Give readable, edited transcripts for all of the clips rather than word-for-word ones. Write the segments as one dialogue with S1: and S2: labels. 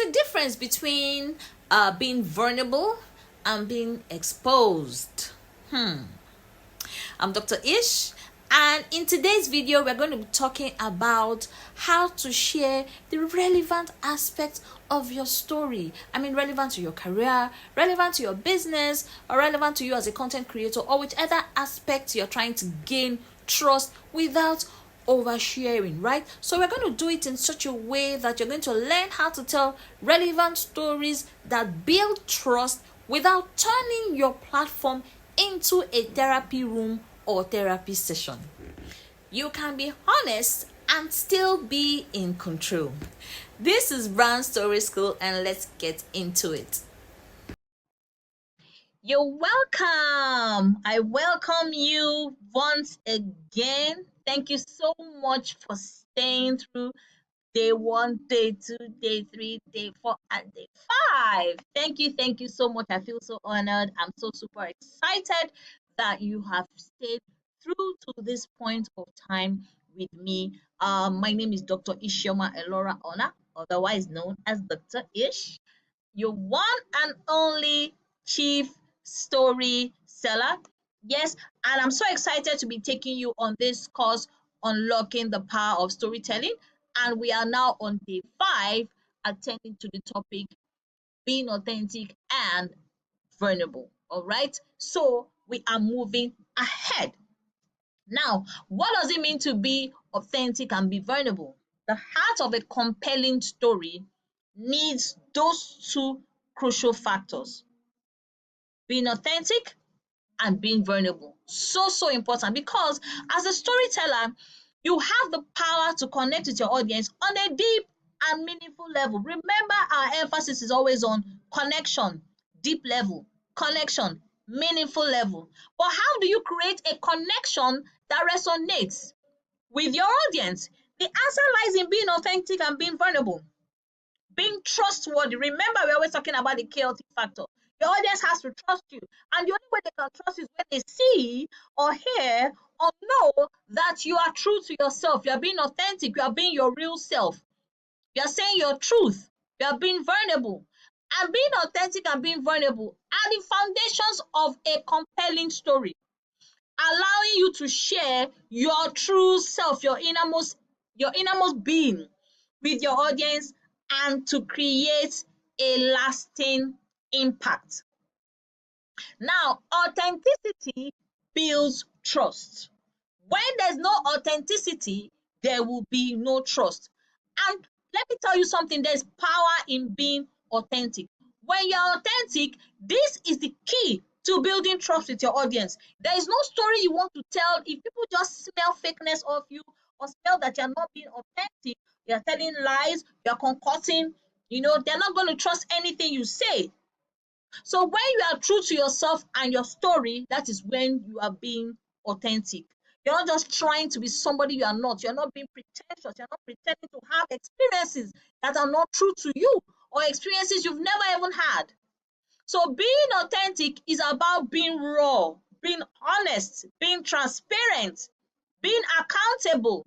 S1: a difference between being vulnerable and being exposed. I'm Dr. Ish, and in today's video, we're going to be talking about how to share the relevant aspects of your story. I mean, relevant to your career, relevant to your business, or relevant to you as a content creator, or whichever aspect you're trying to gain trust without oversharing, right? So we're going to do it in such a way that you're going to learn how to tell relevant stories that build trust without turning your platform into a therapy room or therapy session. You can be honest and still be in control. This is Brand Story School, and let's get into it. You're welcome. I welcome you once again. Thank you so much for staying through day 1, day 2, day 3, day 4, and day 5. Thank you so much. I feel so honored. I'm so super excited that you have stayed through to this point of time with me. My name is Dr. Ishioma Elora Ona, otherwise known as Dr. Ish, your one and only chief story seller. Yes, and I'm so excited to be taking you on this course, Unlocking the Power of Storytelling. And we are now on day 5, attending to the topic being authentic and vulnerable. All right, so we are moving ahead. Now, what does it mean to be authentic and be vulnerable? The heart of a compelling story needs those two crucial factors: being authentic and being vulnerable. So important, because as a storyteller, you have the power to connect with your audience on a deep and meaningful level. Remember, our emphasis is always on connection, deep level, connection, meaningful level. But how do you create a connection that resonates with your audience? The answer lies in being authentic and being vulnerable. Being trustworthy. Remember, we're always talking about the chaotic factor. Your audience has to trust you. And the only way they can trust you is when they see or hear or know that you are true to yourself. You are being authentic. You are being your real self. You are saying your truth. You are being vulnerable. And being authentic and being vulnerable are the foundations of a compelling story, allowing you to share your true self, your innermost being with your audience, and to create a lasting impact. Now, authenticity builds trust. When there's no authenticity, there will be no trust. And let me tell you something, there's power in being authentic. When you're authentic, this is the key to building trust with your audience. There is no story you want to tell if people just smell fakeness of you or smell that you're not being authentic, you're telling lies, you're concocting, they're not going to trust anything you say. So when you are true to yourself and your story, that is when you are being authentic. You're not just trying to be somebody you are not. You're not being pretentious. You're not pretending to have experiences that are not true to you or experiences you've never even had. So being authentic is about being raw, being honest, being transparent, being accountable.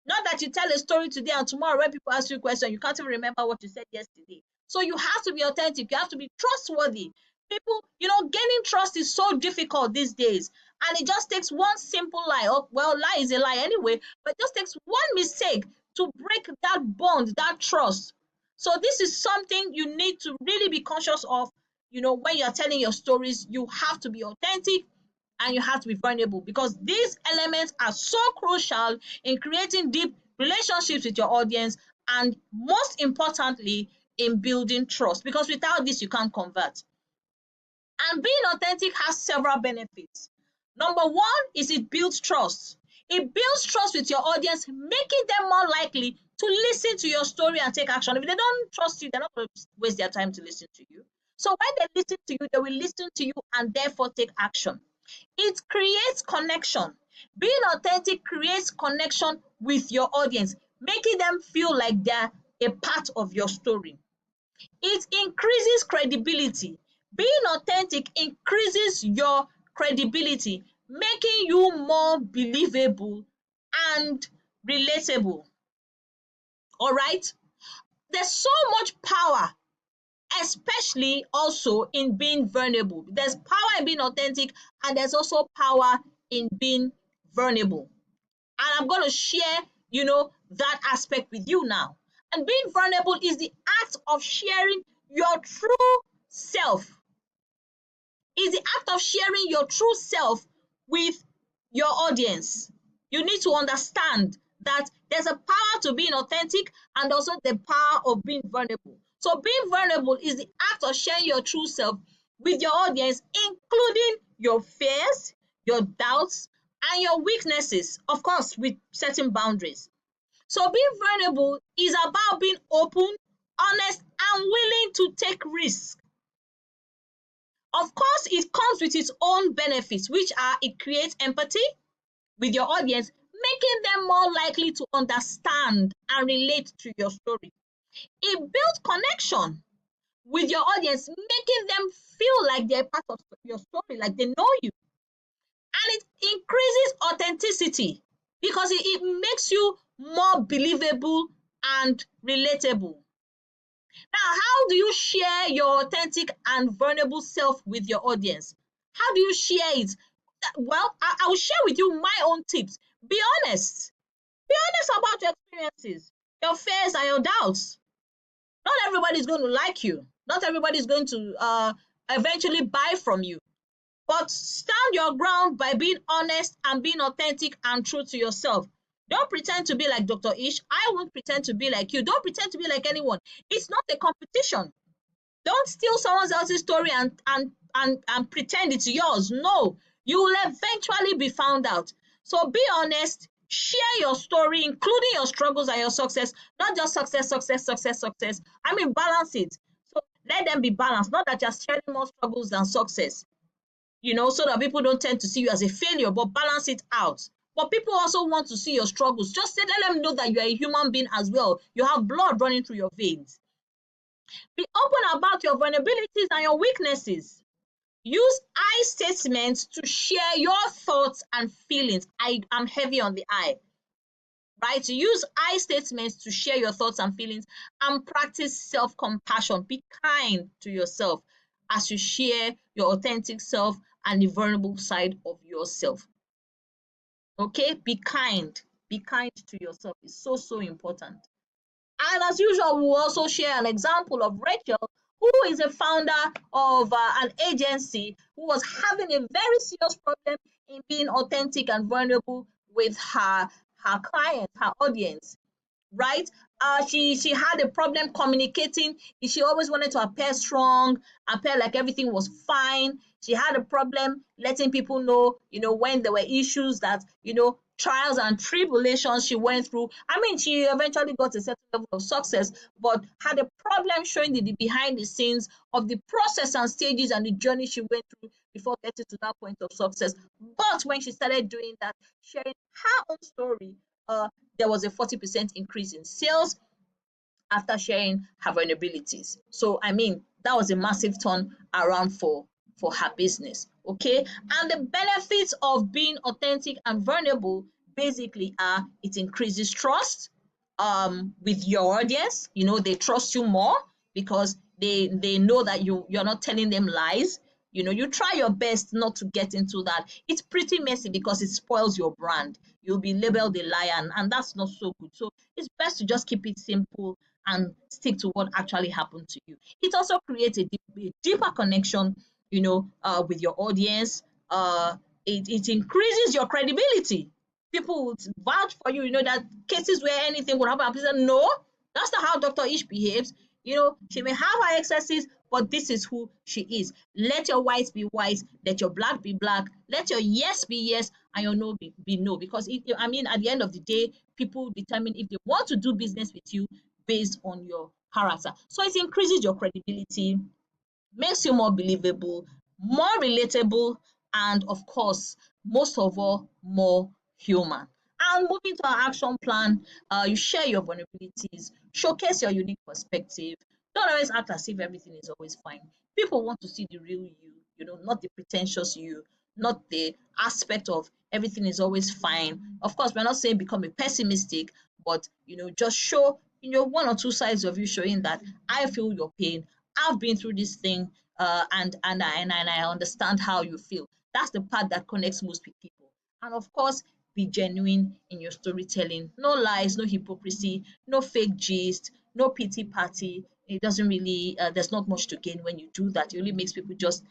S1: Not that you tell a story today and tomorrow when people ask you a question, you can't even remember what you said yesterday. So you have to be authentic. You have to be trustworthy. People, gaining trust is so difficult these days. And it just takes one simple lie. Oh, well, lie is a lie anyway, but it just takes one mistake to break that bond, that trust. So this is something you need to really be conscious of. When you're telling your stories, you have to be authentic and you have to be vulnerable, because these elements are so crucial in creating deep relationships with your audience, and most importantly, in building trust, because without this, you can't convert. And being authentic has several benefits. Number one is it builds trust. It builds trust with your audience, making them more likely to listen to your story and take action. If they don't trust you, they're not going to waste their time to listen to you. So when they listen to you, they will listen to you and therefore take action. It creates connection. Being authentic creates connection with your audience, making them feel like they're a part of your story. It increases credibility. Being authentic increases your credibility, making you more believable and relatable. All right. There's so much power, especially also in being vulnerable. There's power in being authentic, and there's also power in being vulnerable. And I'm going to share, that aspect with you now. And being vulnerable is the act of sharing your true self. Is the act of sharing your true self with your audience. You need to understand that there's a power to being authentic and also the power of being vulnerable. So being vulnerable is the act of sharing your true self with your audience, including your fears, your doubts, and your weaknesses, of course, with certain boundaries. So being vulnerable is about being open, honest, and willing to take risks. Of course, it comes with its own benefits, which are it creates empathy with your audience, making them more likely to understand and relate to your story. It builds connection with your audience, making them feel like they're part of your story, like they know you. And it increases authenticity because it makes you more believable and relatable. Now, how do you share your authentic and vulnerable self with your audience? How do you share it? Well, I will share with you my own tips. Be honest. Be honest about your experiences, your fears, and your doubts. Not everybody is going to like you. Not everybody is going to eventually buy from you. But stand your ground by being honest and being authentic and true to yourself. Don't pretend to be like Dr. Ish. I won't pretend to be like you. Don't pretend to be like anyone. It's not a competition. Don't steal someone else's story and pretend it's yours. No, you will eventually be found out. So be honest, share your story, including your struggles and your success, not just success, success, success, success. I mean, balance it. So let them be balanced, not that you're sharing more struggles than success, so that people don't tend to see you as a failure, but balance it out. But people also want to see your struggles. Just let them know that you're a human being as well. You have blood running through your veins. Be open about your vulnerabilities and your weaknesses. Use I statements to share your thoughts and feelings. I am heavy on the I, right? Use I statements to share your thoughts and feelings and practice self-compassion. Be kind to yourself as you share your authentic self and the vulnerable side of yourself. Okay? Be kind. Be kind to yourself. It's so, so important. And as usual, we'll also share an example of Rachel, who is a founder of an agency who was having a very serious problem in being authentic and vulnerable with her clients, her audience, right? She had a problem communicating. She always wanted to appear strong, appear like everything was fine. She had a problem letting people know, when there were issues that, trials and tribulations she went through. I mean, she eventually got a certain level of success, but had a problem showing the behind the scenes of the process and stages and the journey she went through before getting to that point of success. But when she started doing that, sharing her own story, uh, there was a 40% increase in sales after sharing her vulnerabilities. So, I mean, that was a massive turn around for her business. Okay. And the benefits of being authentic and vulnerable basically are it increases trust with your audience. They trust you more because they know that you're not telling them lies. You try your best not to get into that. It's pretty messy because it spoils your brand. You'll be labeled a liar, and that's not so good. So it's best to just keep it simple and stick to what actually happened to you. It also creates a deeper connection, with your audience. It increases your credibility. People would vouch for you. That cases where anything would happen, people say, no, that's not how Dr. Ish behaves. She may have her excesses, but this is who she is. Let your white be white, let your black be black, let your yes be yes, and your no be no. Because I mean, at the end of the day, people determine if they want to do business with you based on your character. So it increases your credibility, makes you more believable, more relatable, and of course, most of all, more human. And moving to our action plan, you share your vulnerabilities, showcase your unique perspective. Don't always act as if everything is always fine. People want to see the real you, not the pretentious you, not the aspect of everything is always fine. Of course, we're not saying become a pessimistic, but just show one or two sides of you showing that I feel your pain. I've been through this thing, and I understand how you feel. That's the part that connects most with people. And of course, be genuine in your storytelling. No lies, no hypocrisy, no fake gist, no pity party. It doesn't really. There's not much to gain when you do that. It only makes people just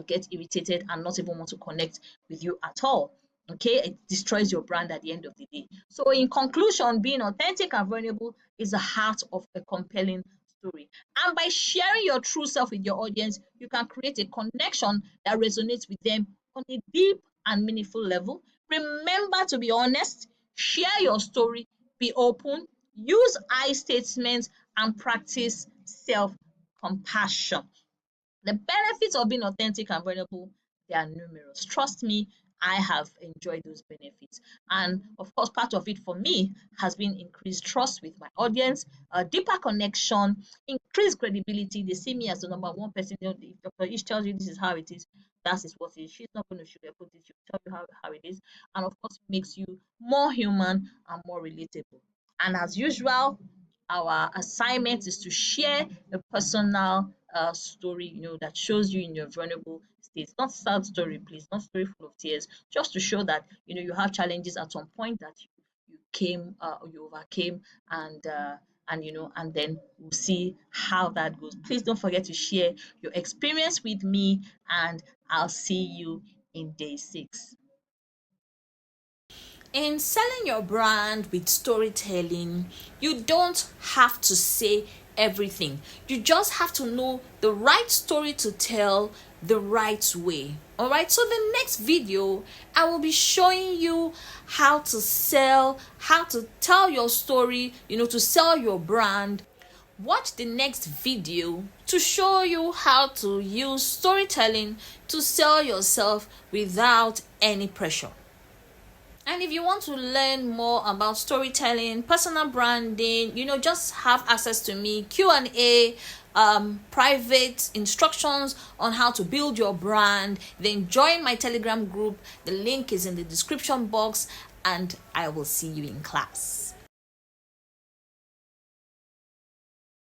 S1: get irritated and not even want to connect with you at all. Okay, it destroys your brand at the end of the day. So, in conclusion, being authentic and vulnerable is the heart of a compelling story. And by sharing your true self with your audience, you can create a connection that resonates with them on a deep and meaningful level. Remember to be honest, share your story, be open, use I statements, and practice self compassion. The benefits of being authentic and vulnerable, they are numerous. Trust me, I have enjoyed those benefits. And of course, part of it for me has been increased trust with my audience, a deeper connection, increased credibility. They see me as the number one person. If Dr. Ish tells you this is how it is, that is what it is. She's not going to sugarcoat it. She'll tell you how it is. And of course, it makes you more human and more relatable. And as usual, our assignment is to share a personal story, that shows you in your vulnerable state. Not sad story, please, not story full of tears, just to show that you have challenges at some point that you overcame, and then we'll see how that goes. Please don't forget to share your experience with me, and I'll see you in day 6.
S2: In selling your brand with storytelling, you don't have to say everything. You just have to know the right story to tell the right way. All right, so the next video, I will be showing you how to sell, how to tell your story, to sell your brand. Watch the next video to show you how to use storytelling to sell yourself without any pressure. And if you want to learn more about storytelling, personal branding, just have access to me, Q&A, private instructions on how to build your brand, then join my Telegram group. The link is in the description box, and I will see you in class.